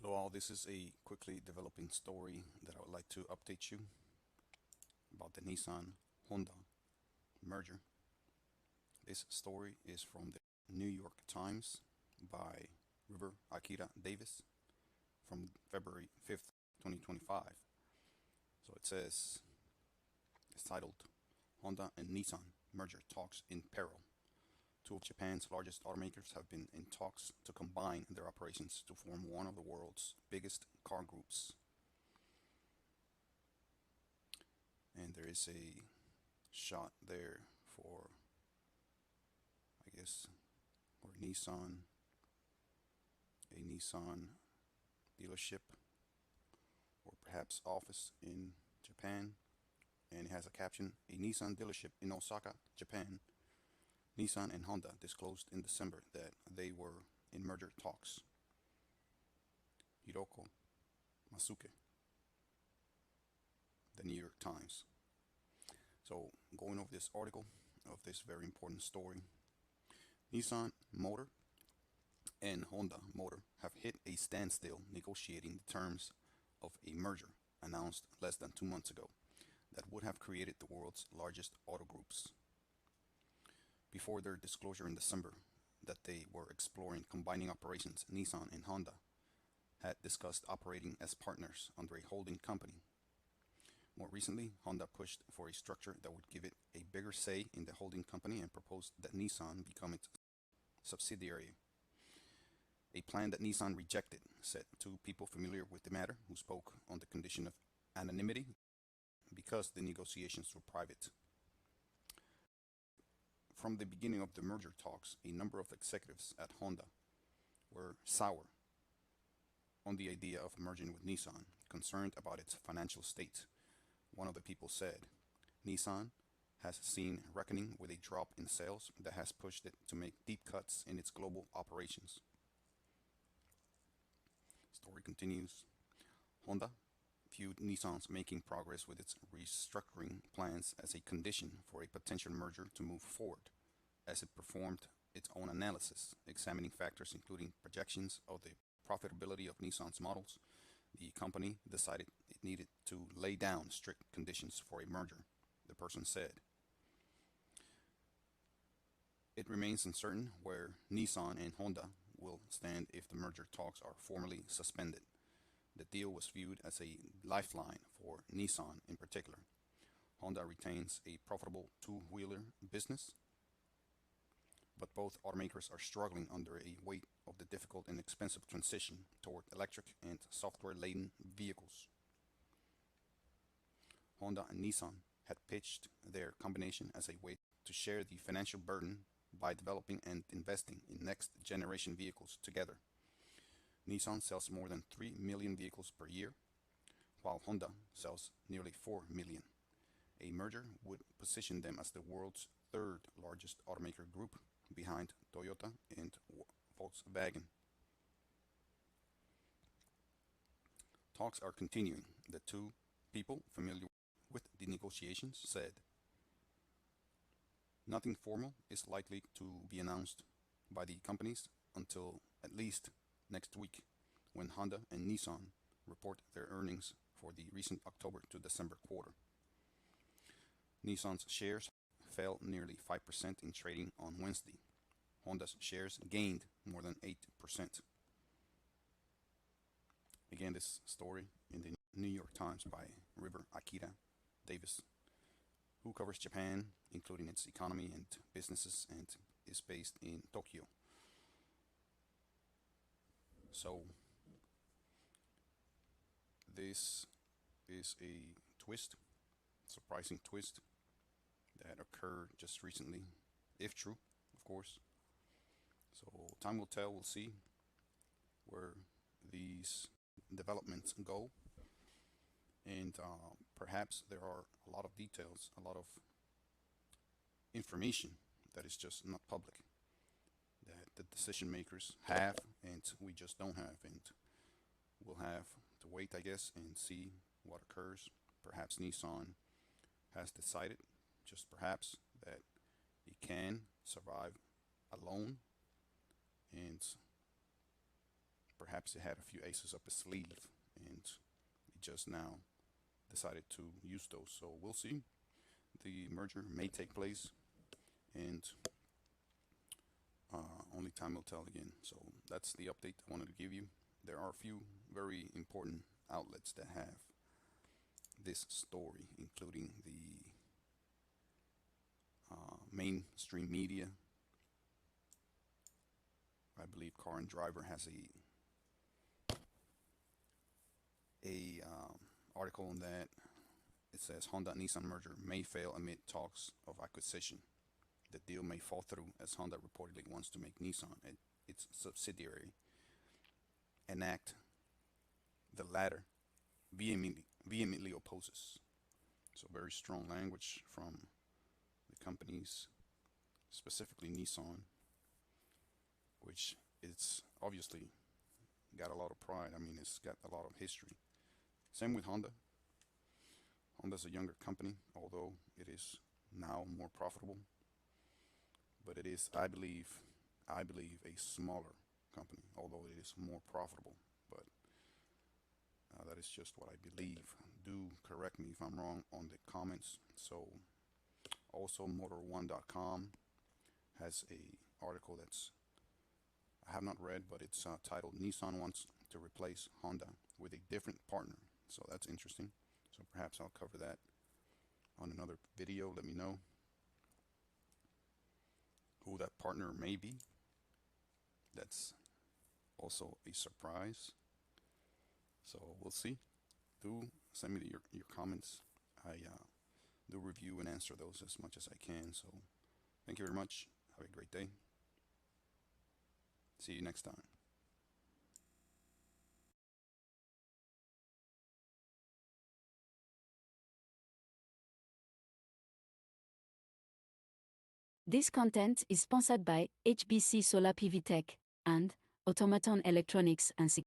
Hello all, this is a quickly developing story that I would like to update you about the Nissan Honda merger. This story is from the New York Times by Akira Davis from February 5th, 2025. So it says, it's titled, Honda and Nissan merger talks in peril. Two of Japan's largest automakers have been in talks to combine their operations to form one of the world's biggest car groups. And there is a shot there for, I guess, or a Nissan dealership or perhaps office in Japan. And it has a caption, a Nissan dealership in Osaka, Japan. Nissan and Honda disclosed in December that they were in merger talks. Hiroko Masuke, the New York Times. So going over this article of this very important story, Nissan Motor and Honda Motor have hit a standstill negotiating the terms of a merger announced less than 2 months ago that would have created the world's largest auto groups. Before their disclosure in December that they were exploring combining operations, Nissan and Honda had discussed operating as partners under a holding company. More recently, Honda pushed for a structure that would give it a bigger say in the holding company and proposed that Nissan become its subsidiary. A plan that Nissan rejected, said two people familiar with the matter who spoke on the condition of anonymity because the negotiations were private. From the beginning of the merger talks, a number of executives at Honda were sour on the idea of merging with Nissan, concerned about its financial state. One of the people said, Nissan has seen reckoning with a drop in sales that has pushed it to make deep cuts in its global operations. Story continues. Honda viewed Nissan's making progress with its restructuring plans as a condition for a potential merger to move forward, as it performed its own analysis, examining factors including projections of the profitability of Nissan's models. The company decided it needed to lay down strict conditions for a merger, the person said. It remains uncertain where Nissan and Honda will stand if the merger talks are formally suspended. The deal was viewed as a lifeline for Nissan in particular. Honda retains a profitable two-wheeler business, but both automakers are struggling under a weight of the difficult and expensive transition toward electric and software-laden vehicles. Honda and Nissan had pitched their combination as a way to share the financial burden by developing and investing in next-generation vehicles together. Nissan sells more than 3 million vehicles per year, while Honda sells nearly 4 million. A merger would position them as the world's third largest automaker group, behind Toyota and Volkswagen. Talks are continuing, the two people familiar with the negotiations said. Nothing formal is likely to be announced by the companies until at least next week, when Honda and Nissan report their earnings for the recent October to December quarter. Nissan's shares fell nearly 5% in trading on Wednesday. Honda's shares gained more than 8%. Again, this story in the New York Times by Akira Davis, who covers Japan, including its economy and businesses, and is based in Tokyo. So this is a twist, surprising twist that occurred just recently, if true, of course. So time will tell, we'll see where these developments go. And perhaps there are a lot of details, a lot of information that is just not public, that the decision makers have and we just don't have, and we'll have to wait, I guess, and see what occurs. Perhaps Nissan has decided, just perhaps, that it can survive alone, and perhaps it had a few aces up its sleeve and it just now decided to use those. So we'll see. The merger may take place, and only time will tell again. So that's the update I wanted to give you. There are a few very important outlets that have this story, including the mainstream media. I believe Car and Driver has a article on that. It says Honda Nissan merger may fail amid talks of acquisition. The deal may fall through as Honda reportedly wants to make Nissan its subsidiary. Enact the latter vehemently opposes. So very strong language from the companies, specifically Nissan, which it's obviously got a lot of pride. I mean, it's got a lot of history. Same with Honda. Honda's a younger company, although it is now more profitable. But it is, I believe, a smaller company, although it is more profitable. But that is just what I believe. Do correct me if I'm wrong on the comments. So, also Motor1.com has a article that's I have not read, but it's titled "Nissan wants to replace Honda with a different partner." So that's interesting. So perhaps I'll cover that on another video. Let me know who that partner may be. That's also a surprise. So we'll see. Do send me your comments. I do review and answer those as much as I can. So thank you very much. Have a great day. See you next time. This content is sponsored by HBC Solar PV Tech and Automaton Electronics and Security.